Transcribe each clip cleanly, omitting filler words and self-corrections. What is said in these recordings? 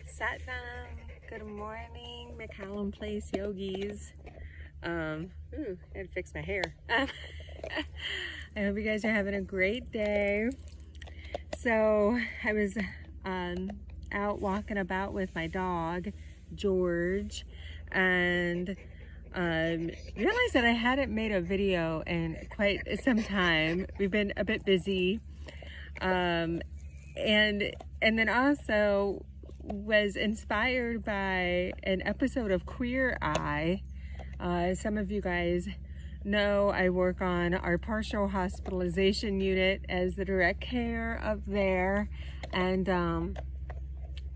Sat down. Good morning, McCallum Place yogis. I had to fix my hair. I hope you guys are having a great day. So I was out walking about with my dog, George, and realized that I hadn't made a video in quite some time. We've been a bit busy. And then also was inspired by an episode of Queer Eye. Some of you guys know I work on our partial hospitalization unit as the direct care of there, and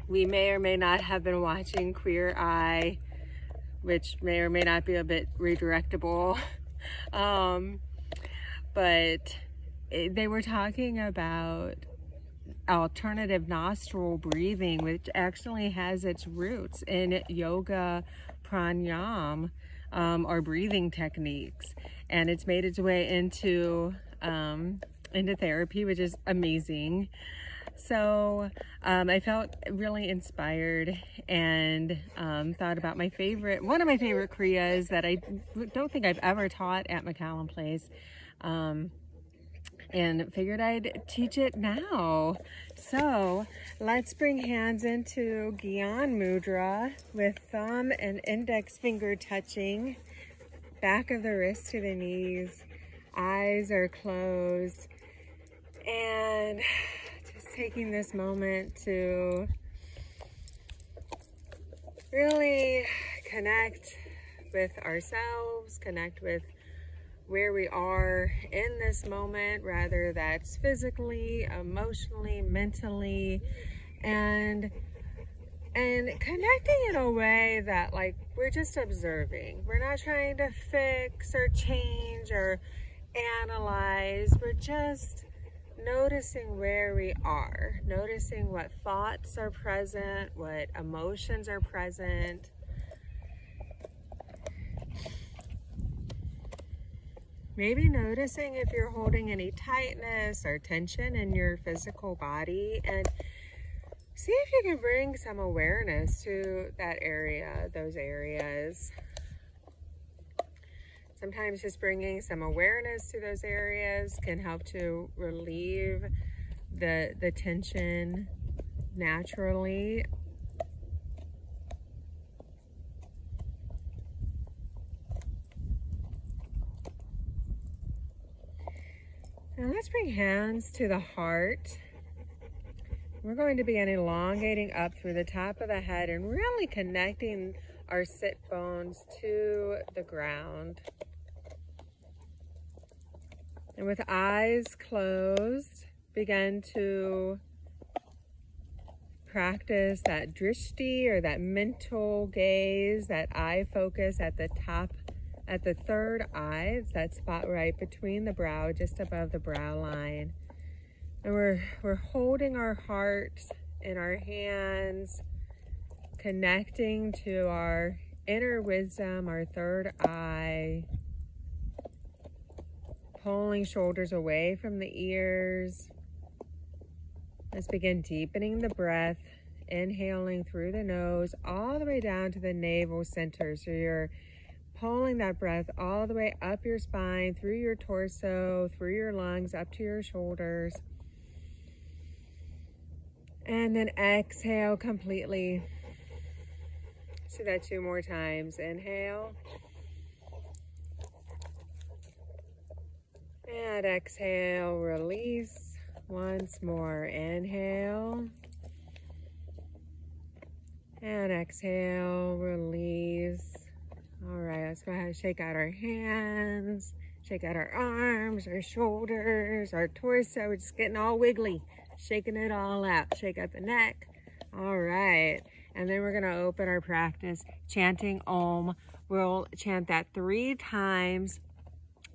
we may or may not have been watching Queer Eye, which may or may not be a bit redirectable. But they were talking about alternative nostril breathing, which actually has its roots in yoga pranayama, or breathing techniques, and it's made its way into therapy, which is amazing. So I felt really inspired and thought about one of my favorite Kriyas that I don't think I've ever taught at McCallum Place, and figured I'd teach it now. So let's bring hands into Gyan Mudra with thumb and index finger touching, back of the wrist to the knees, eyes are closed, and just taking this moment to really connect with ourselves, connect with where we are in this moment, rather that's physically, emotionally, mentally, and connecting in a way that, like, we're just observing. We're not trying to fix or change or analyze. We're just noticing where we are, noticing what thoughts are present, what emotions are present. Maybe noticing if you're holding any tightness or tension in your physical body, and see if you can bring some awareness to that area, those areas. Sometimes just bringing some awareness to those areas can help to relieve the tension naturally. Now let's bring hands to the heart. We're going to begin elongating up through the top of the head and really connecting our sit bones to the ground. And with eyes closed, begin to practice that drishti, or that mental gaze, that eye focus at the top, at the third eye. It's that spot right between the brow, just above the brow line. And we're holding our heart in our hands, connecting to our inner wisdom, our third eye, pulling shoulders away from the ears. Let's begin deepening the breath, inhaling through the nose all the way down to the navel center. So you're pulling that breath all the way up your spine, through your torso, through your lungs, up to your shoulders. And then exhale completely. Let's do that 2 more times. Inhale. And exhale, release. Once more. Inhale. And exhale, release. All right, let's go ahead and shake out our hands, shake out our arms, our shoulders, our torso. We're just getting all wiggly, shaking it all out. Shake out the neck. All right, and then we're gonna open our practice chanting Om. We'll chant that 3 times.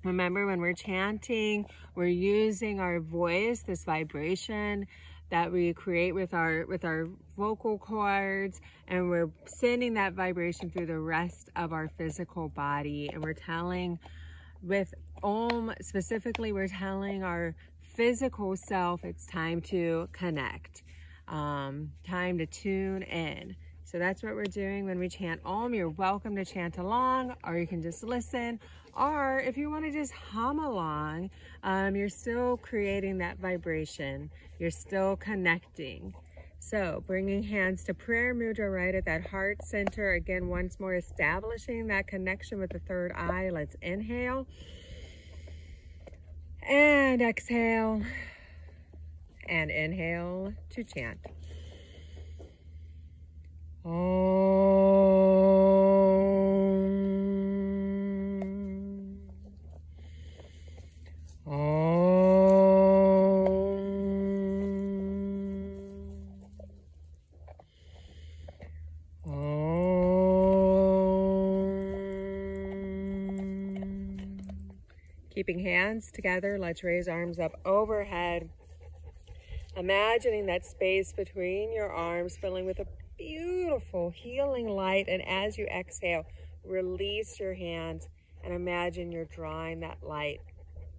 Remember, when we're chanting, we're using our voice, this vibration that we create with our vocal cords, and we're sending that vibration through the rest of our physical body. And we're telling, with Om specifically, we're telling our physical self it's time to connect. time to tune in. So that's what we're doing when we chant Om. You're welcome to chant along, or you can just listen. Or if you want to just hum along, you're still creating that vibration. You're still connecting. So bringing hands to prayer mudra right at that heart center. Again, once more establishing that connection with the third eye. Let's inhale and exhale and inhale to chant. Keeping hands together, let's raise arms up overhead. Imagining that space between your arms filling with a beautiful healing light. And as you exhale, release your hands and imagine you're drawing that light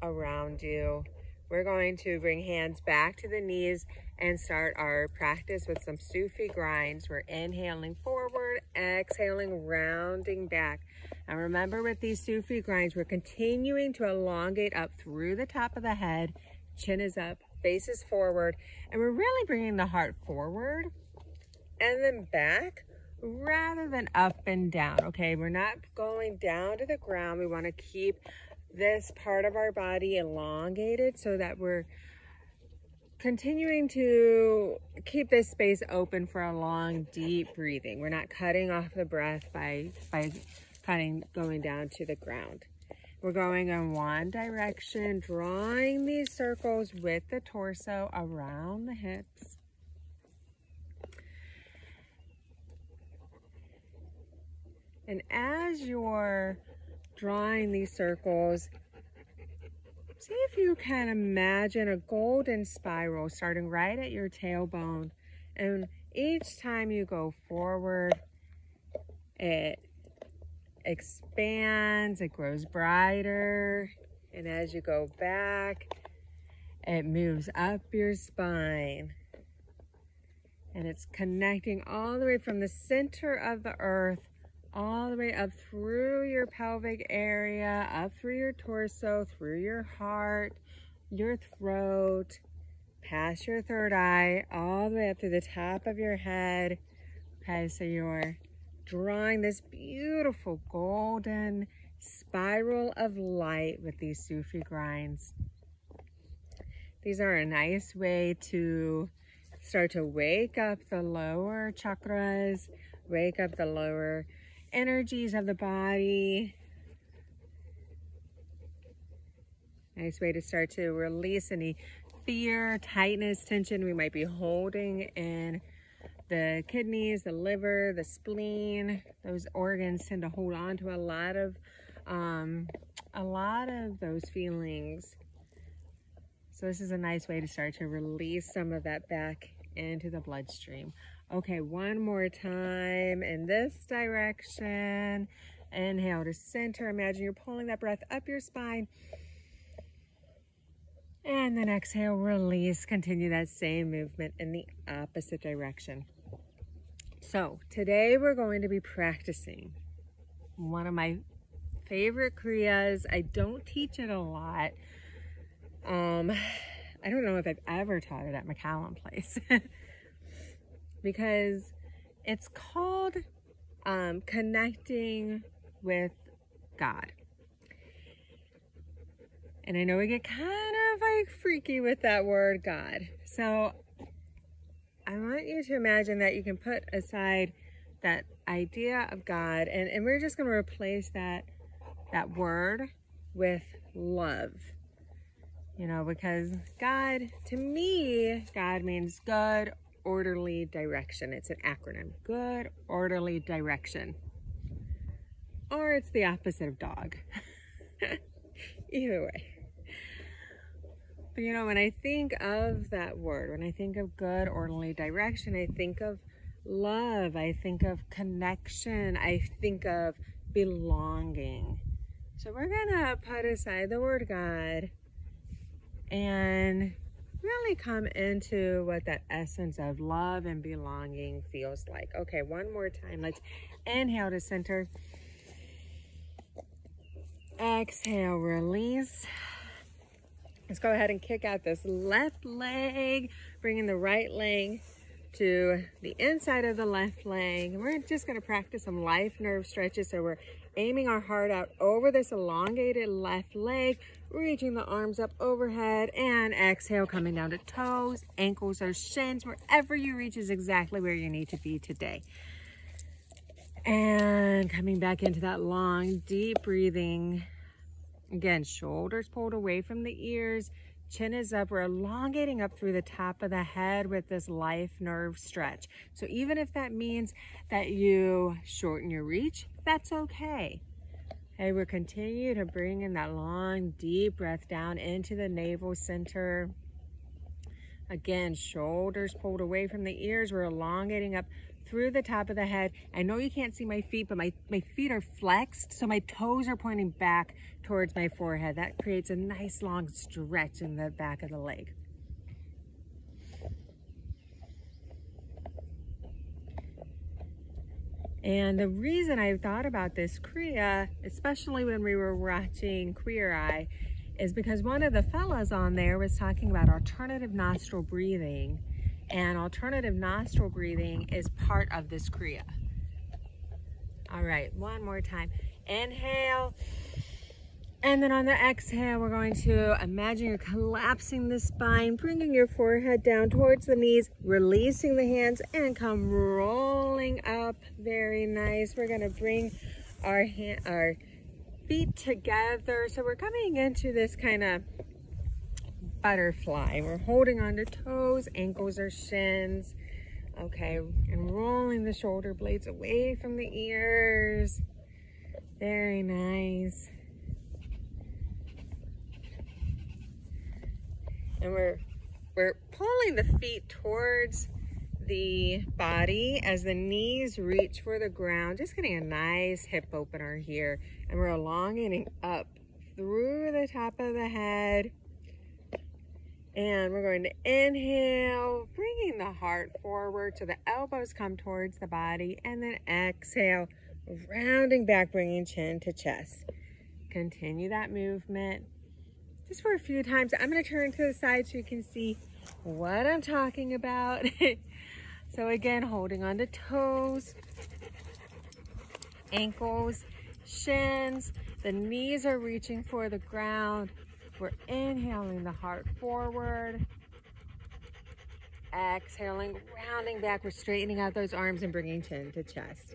around you. We're going to bring hands back to the knees and start our practice with some Sufi grinds. We're inhaling forward, exhaling, rounding back. Now remember, with these Sufi grinds, we're continuing to elongate up through the top of the head. Chin is up, face is forward, and we're really bringing the heart forward and then back rather than up and down. Okay, we're not going down to the ground. We want to keep this part of our body elongated so that we're continuing to keep this space open for a long, deep breathing. We're not cutting off the breath by going down to the ground. We're going in one direction, drawing these circles with the torso around the hips. And as you're drawing these circles, see if you can imagine a golden spiral starting right at your tailbone. And each time you go forward, it expands, it grows brighter. And as you go back, it moves up your spine. And it's connecting all the way from the center of the earth, all the way up through your pelvic area, up through your torso, through your heart, your throat, past your third eye, all the way up to the top of your head. Okay, so you're drawing this beautiful golden spiral of light with these Sufi grinds. These are a nice way to start to wake up the lower chakras, wake up the lower energies of the body. Nice way to start to release any fear, tightness, tension we might be holding in the kidneys, the liver, the spleen. Those organs tend to hold on to a lot of those feelings. So this is a nice way to start to release some of that back into the bloodstream. Okay, one more time in this direction. Inhale to center. Imagine you're pulling that breath up your spine. And then exhale, release. Continue that same movement in the opposite direction. So today we're going to be practicing one of my favorite Kriyas. I don't teach it a lot. I don't know if I've ever taught it at McCallum Place. Because it's called connecting with God. And I know we get kind of like freaky with that word God. So I want you to imagine that you can put aside that idea of God, and we're just going to replace that word with love. You know, because God, to me, God means good, orderly direction. It's an acronym. Good, orderly direction. Or it's the opposite of dog. Either way. But you know, when I think of that word, when I think of good, orderly direction, I think of love. I think of connection. I think of belonging. So we're going to put aside the word God and really come into what that essence of love and belonging feels like. Okay, one more time. Let's inhale to center. Exhale, release. Let's go ahead and kick out this left leg, bringing the right leg to the inside of the left leg. And we're just going to practice some life nerve stretches. So we're aiming our heart out over this elongated left leg, reaching the arms up overhead, and exhale, coming down to toes, ankles, or shins. Wherever you reach is exactly where you need to be today. And coming back into that long, deep breathing. Again, shoulders pulled away from the ears, chin is up. We're elongating up through the top of the head with this life nerve stretch. So even if that means that you shorten your reach, that's okay. Okay, we'll continue to bring in that long, deep breath down into the navel center. Again, shoulders pulled away from the ears. We're elongating up through the top of the head. I know you can't see my feet, but my feet are flexed, so my toes are pointing back towards my forehead. That creates a nice long stretch in the back of the leg. And the reason I thought about this Kriya, especially when we were watching Queer Eye, is because one of the fellows on there was talking about alternative nostril breathing. And alternative nostril breathing is part of this Kriya. All right, one more time. Inhale. And then on the exhale, we're going to imagine you're collapsing the spine, bringing your forehead down towards the knees, releasing the hands, and come rolling up. Very nice. We're going to bring our feet together. So we're coming into this kind of butterfly. We're holding on to toes, ankles, or shins. Okay, and rolling the shoulder blades away from the ears. Very nice. And we're pulling the feet towards the body as the knees reach for the ground. Just getting a nice hip opener here. And we're elongating up through the top of the head. And we're going to inhale, bringing the heart forward so the elbows come towards the body. And then exhale, rounding back, bringing chin to chest. Continue that movement just for a few times. I'm going to turn to the side so you can see what I'm talking about. So again, holding on to toes, ankles, shins. The knees are reaching for the ground. We're inhaling the heart forward. Exhaling, rounding back. We're straightening out those arms and bringing chin to chest.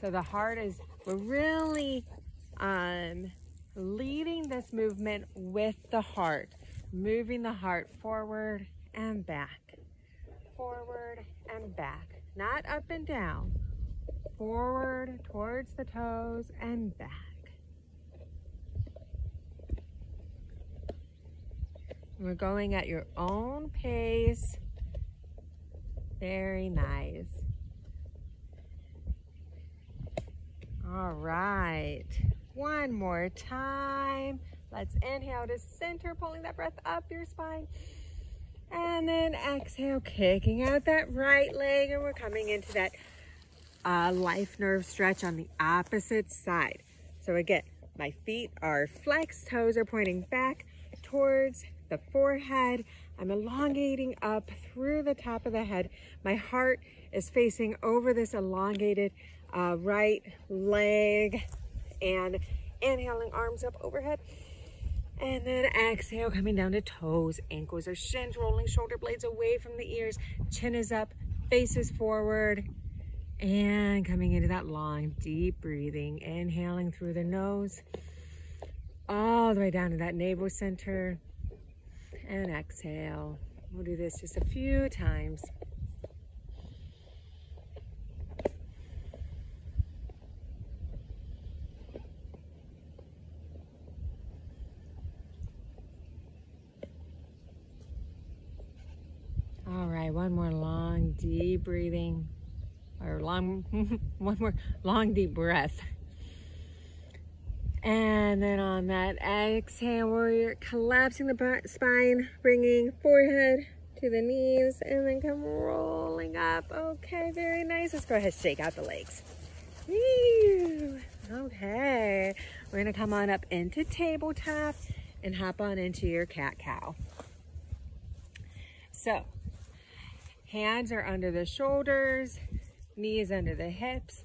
So the heart is, we're really leading this movement with the heart, moving the heart forward and back, forward and back, not up and down, forward towards the toes and back. We're going at your own pace. Very nice. All right. One more time. Let's inhale to center, pulling that breath up your spine. And then exhale, kicking out that right leg. And we're coming into that life nerve stretch on the opposite side. So again, my feet are flexed, toes are pointing back towards the forehead. I'm elongating up through the top of the head. My heart is facing over this elongated right leg, and inhaling, arms up overhead. And then exhale, coming down to toes, ankles or shins, rolling shoulder blades away from the ears. Chin is up, face is forward, and coming into that long, deep breathing. Inhaling through the nose, all the way down to that navel center. And exhale. We'll do this just a few times. All right, one more long, deep breathing, or one more long, deep breath. And then on that exhale, we're collapsing the spine, bringing forehead to the knees, and then come rolling up. Okay, very nice. Let's go ahead and shake out the legs. Woo. Okay, we're gonna come on up into tabletop and hop on into your cat-cow. So, hands are under the shoulders, knees under the hips.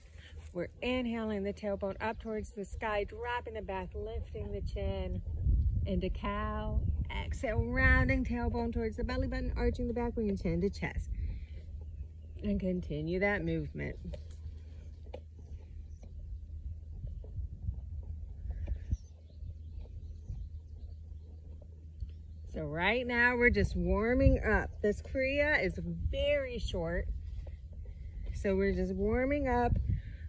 We're inhaling the tailbone up towards the sky, dropping the back, lifting the chin into cow. Exhale, rounding tailbone towards the belly button, arching the back, bringing chin to chest. And continue that movement. So right now we're just warming up. This Kriya is very short. So we're just warming up.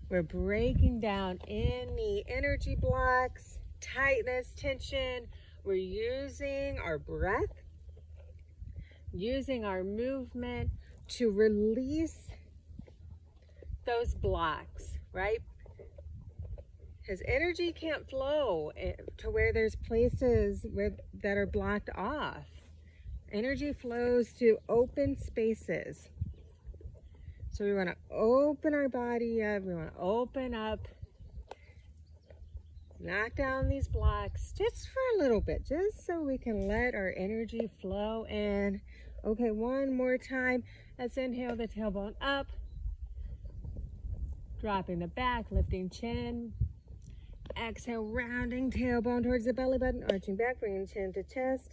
We're breaking down any energy blocks, tightness, tension. We're using our breath, using our movement to release those blocks, right? Because energy can't flow to where there's places that are blocked off. Energy flows to open spaces. So we want to open our body up. We want to open up, knock down these blocks just for a little bit, just so we can let our energy flow in. Okay, one more time. Let's inhale the tailbone up, dropping the back, lifting chin. Exhale, rounding tailbone towards the belly button, arching back, bringing chin to chest.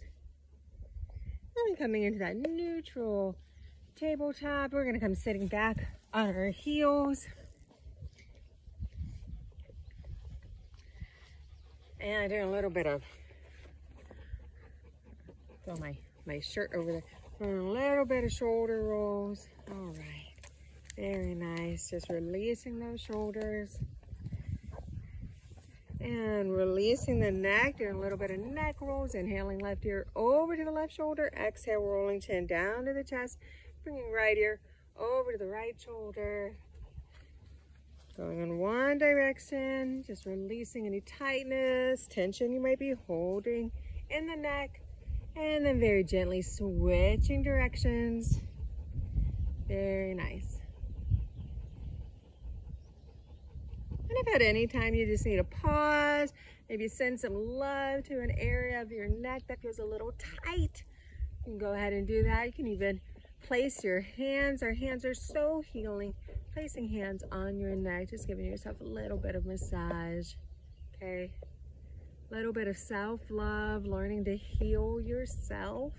And then coming into that neutral tabletop. We're going to come sitting back on our heels. And doing a little bit of, throw my shirt over there. Doing a little bit of shoulder rolls. All right. Very nice. Just releasing those shoulders. And releasing the neck, doing a little bit of neck rolls. Inhaling left ear over to the left shoulder. Exhale, rolling chin down to the chest. Bringing right ear over to the right shoulder. Going in one direction. Just releasing any tightness, tension you might be holding in the neck. And then very gently switching directions. Very nice. And if at any time you just need to pause, maybe send some love to an area of your neck that feels a little tight, you can go ahead and do that. You can even place your hands. Our hands are so healing. Placing hands on your neck, just giving yourself a little bit of massage, okay? A little bit of self-love, learning to heal yourself.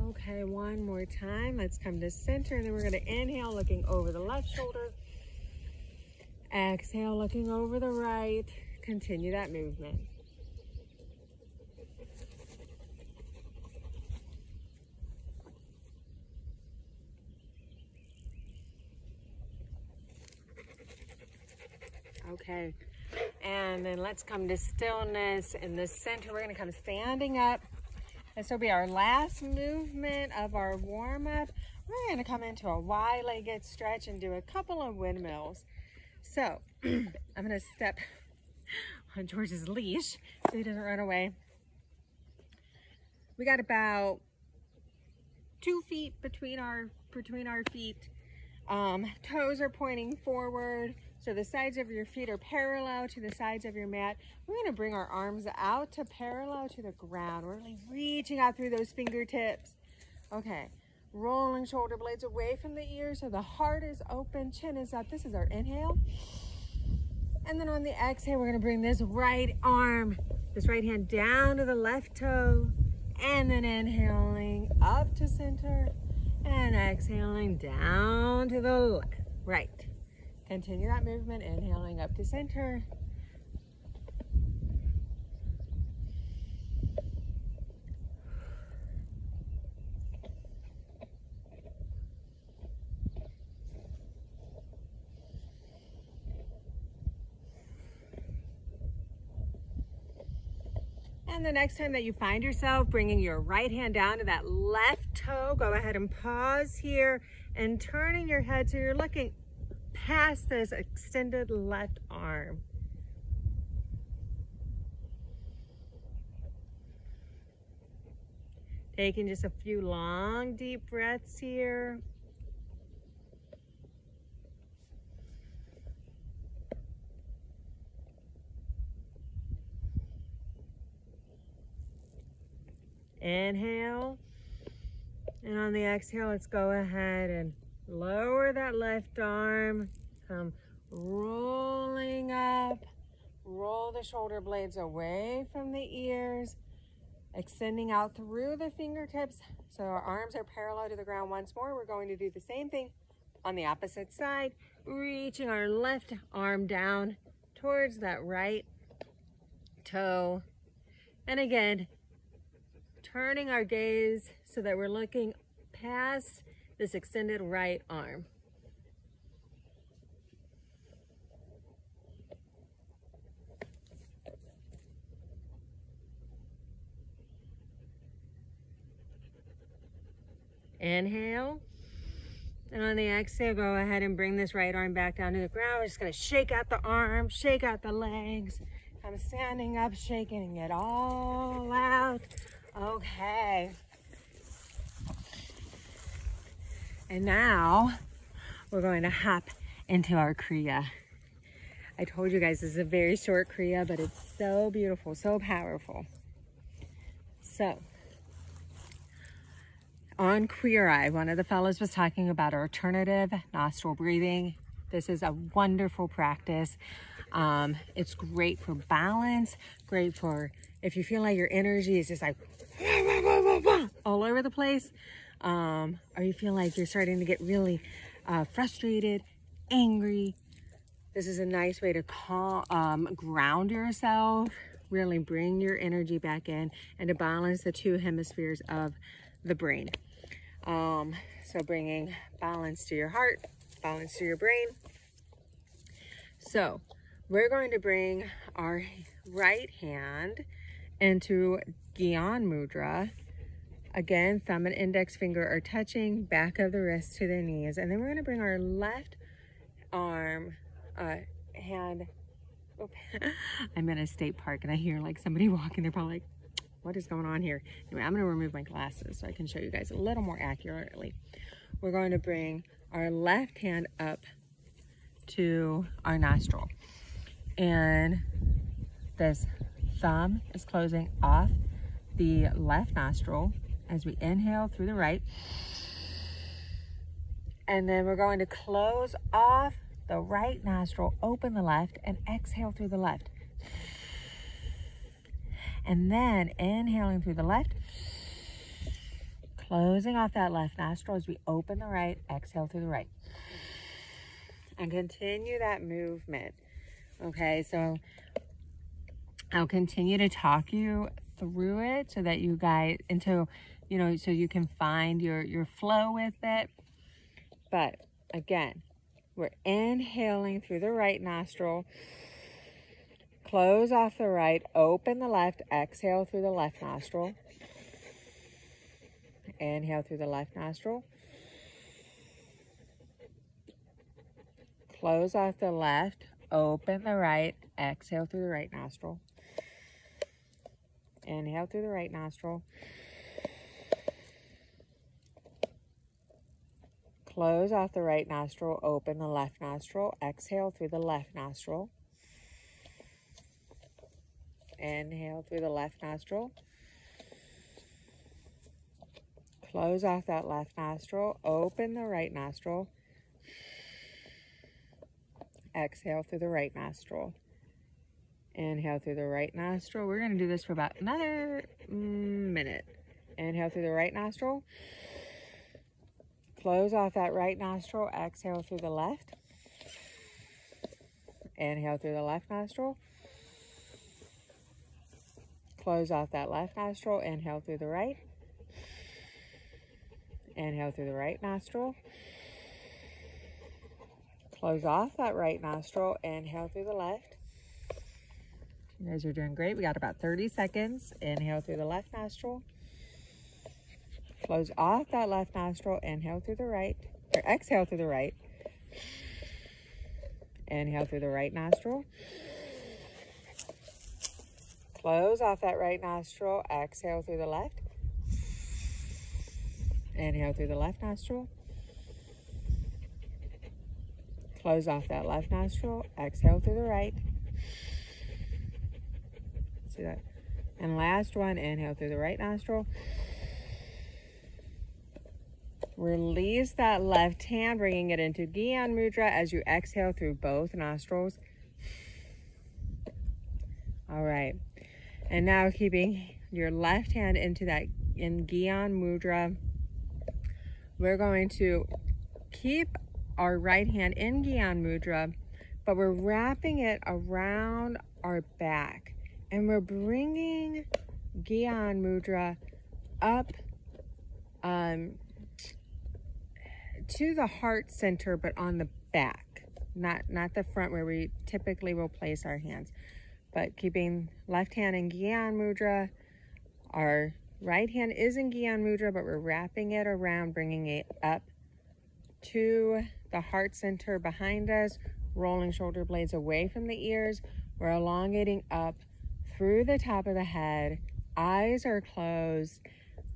Okay, one more time. Let's come to center, and then we're gonna inhale, looking over the left shoulder. Exhale, looking over the right. Continue that movement. Okay, and then let's come to stillness in the center. We're gonna come standing up. This will be our last movement of our warm-up. We're gonna come into a wide-legged stretch and do a couple of windmills. So, I'm gonna step on George's leash so he doesn't run away. We got about 2 feet between our feet. Toes are pointing forward, so the sides of your feet are parallel to the sides of your mat. We're gonna bring our arms out to parallel to the ground. We're really reaching out through those fingertips. Okay. Rolling shoulder blades away from the ears so the heart is open, chin is up. This is our inhale. And then on the exhale, we're gonna bring this right arm, this right hand down to the left toe, and then inhaling up to center, and exhaling down to the right. Continue that movement, inhaling up to center. And the next time that you find yourself bringing your right hand down to that left toe, go ahead and pause here and turning your head so you're looking past this extended left arm. Taking just a few long, deep breaths here. Inhale. And on the exhale, let's go ahead and lower that left arm. Come rolling up. Roll the shoulder blades away from the ears. Extending out through the fingertips so our arms are parallel to the ground. Once more, we're going to do the same thing on the opposite side, reaching our left arm down towards that right toe. And again, turning our gaze so that we're looking past this extended right arm. Inhale, and on the exhale, go ahead and bring this right arm back down to the ground. We're just gonna shake out the arms, shake out the legs. I'm standing up, shaking it all out. Okay. And now we're going to hop into our Kriya. I told you guys this is a very short Kriya, but it's so beautiful, so powerful. So, on Queer Eye, one of the fellows was talking about alternative nostril breathing. This is a wonderful practice. It's great for balance, great for if you feel like your energy is just like all over the place, or you feel like you're starting to get really frustrated, angry. This is a nice way to ground yourself, really bring your energy back in, and to balance the two hemispheres of the brain. So bringing balance to your heart, balance to your brain. So we're going to bring our right hand into Gyan Mudra. Again, thumb and index finger are touching, back of the wrist to the knees. And then we're going to bring our left arm, hand. Oh, I'm in a state park and I hear like somebody walking. They're probably like, what is going on here? Anyway, I'm going to remove my glasses so I can show you guys a little more accurately. We're going to bring our left hand up to our nostril. And this thumb is closing off the left nostril as we inhale through the right. And then we're going to close off the right nostril, open the left, and exhale through the left. And then inhaling through the left, closing off that left nostril as we open the right, exhale through the right. And continue that movement. Okay, so I'll continue to talk you through it so that you guys, so you can find your flow with it. But again, we're inhaling through the right nostril. Close off the right, open the left, exhale through the left nostril. Inhale through the left nostril. Close off the left, open the right, exhale through the right nostril. Inhale through the right nostril. Close off the right nostril, open the left nostril, exhale through the left nostril. Inhale through the left nostril. Close off that left nostril, open the right nostril. Exhale through the right nostril. Inhale through the right nostril. We're going to do this for about another minute. Inhale through the right nostril. Close off that right nostril, exhale through the left. Inhale through the left nostril. Close off that left nostril, inhale through the right. Inhale through the right nostril. Close off that right nostril, inhale through the left. You guys are doing great. We got about 30 seconds. Inhale through the left nostril. Close off that left nostril, inhale through the right, or exhale through the right. Inhale through the right nostril. Close off that right nostril, exhale through the left. Inhale through the left nostril. Close off that left nostril. Exhale through the right. See that? And last one, inhale through the right nostril. Release that left hand, bringing it into Gyan Mudra as you exhale through both nostrils. All right. And now keeping your left hand into that in Gyan Mudra, we're going to keep our right hand in Gyan Mudra, but we're wrapping it around our back. And we're bringing Gyan Mudra up to the heart center, but on the back, not the front where we typically will place our hands. But keeping left hand in Gyan Mudra, our right hand is in Gyan Mudra, but we're wrapping it around, bringing it up to the heart center behind us, rolling shoulder blades away from the ears. We're elongating up through the top of the head, eyes are closed,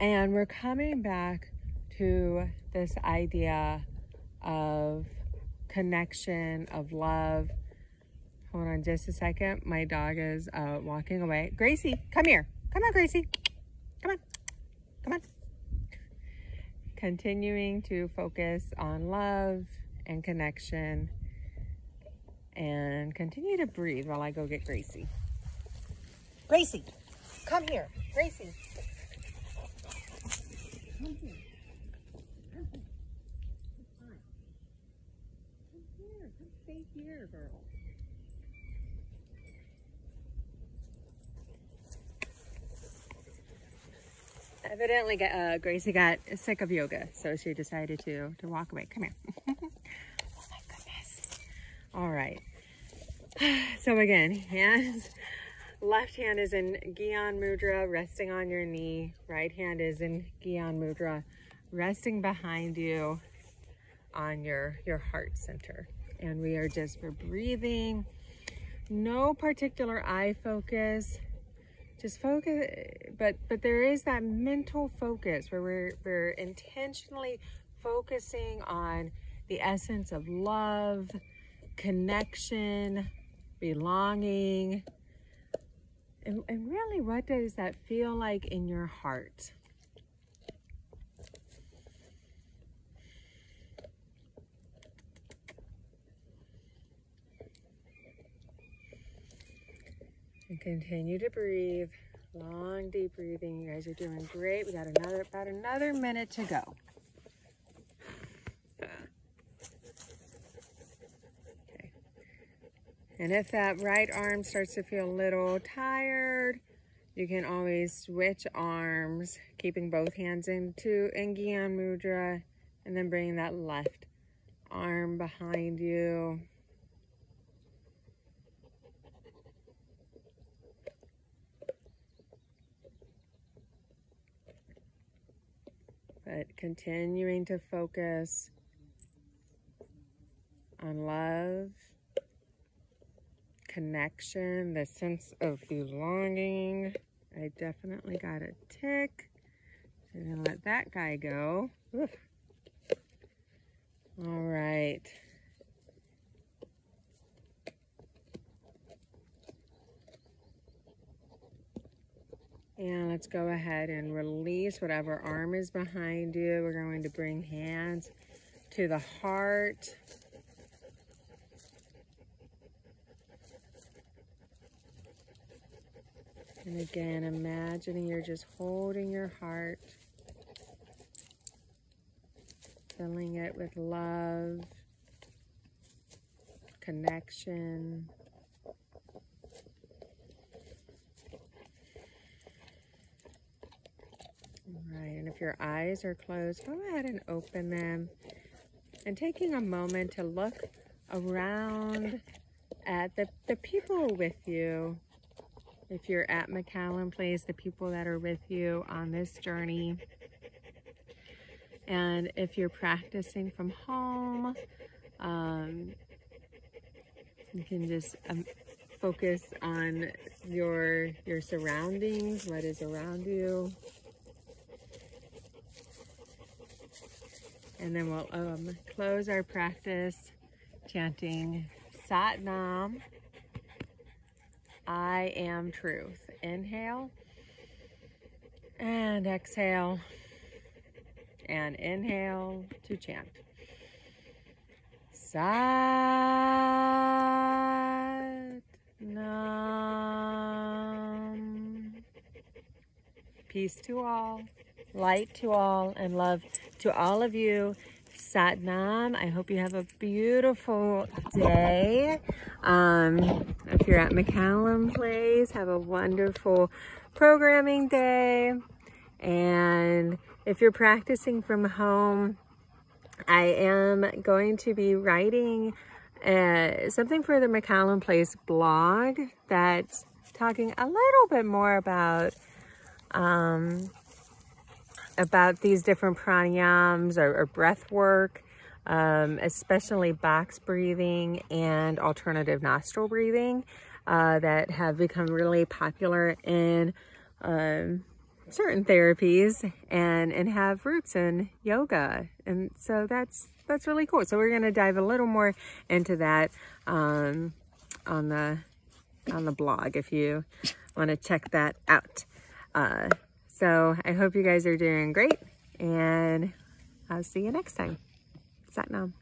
and we're coming back to this idea of connection, of love. Hold on just a second. My dog is walking away. Gracie, come here. Come on, Gracie. Come on. Come on. Continuing to focus on love and connection, and continue to breathe while I go get Gracie. Gracie, come here. Gracie. Come here. Come here. It's fine. Come here. Come stay here, girl. Evidently, Gracie got sick of yoga, so she decided to walk away. Come here. Oh my goodness. All right. So again, hands, left hand is in Gyan Mudra, resting on your knee. Right hand is in Gyan Mudra, resting behind you on your heart center. And we're breathing. No particular eye focus. Just focus, but there is that mental focus where we're intentionally focusing on the essence of love, connection, belonging, and really, what does that feel like in your heart? And continue to breathe. Long, deep breathing. You guys are doing great. We got about another minute to go. Okay. And if that right arm starts to feel a little tired, you can always switch arms, keeping both hands in Gyan Mudra, and then bringing that left arm behind you. But continuing to focus on love, connection, the sense of belonging. I definitely got a tick. So I'm gonna let that guy go. Oof. All right. And let's go ahead and release whatever arm is behind you. We're going to bring hands to the heart. And again, imagining you're just holding your heart, filling it with love, connection. Right, and if your eyes are closed, go ahead and open them. And taking a moment to look around at the people with you. If you're at McCallum Place, the people that are with you on this journey. And if you're practicing from home, you can just focus on your surroundings, what is around you. And then we'll close our practice chanting Sat Nam, I am truth. Inhale and exhale, and inhale to chant. Sat Nam. Peace to all, light to all, and love to all of you. Sat Nam. I hope you have a beautiful day. If you're at McCallum Place, have a wonderful programming day. And if you're practicing from home, I am going to be writing something for the McCallum Place blog that's talking a little bit more about these different pranayams or breath work, especially box breathing and alternative nostril breathing that have become really popular in certain therapies and have roots in yoga. And so that's really cool. So we're going to dive a little more into that on the blog if you want to check that out. So I hope you guys are doing great, and I'll see you next time. Sat Nam.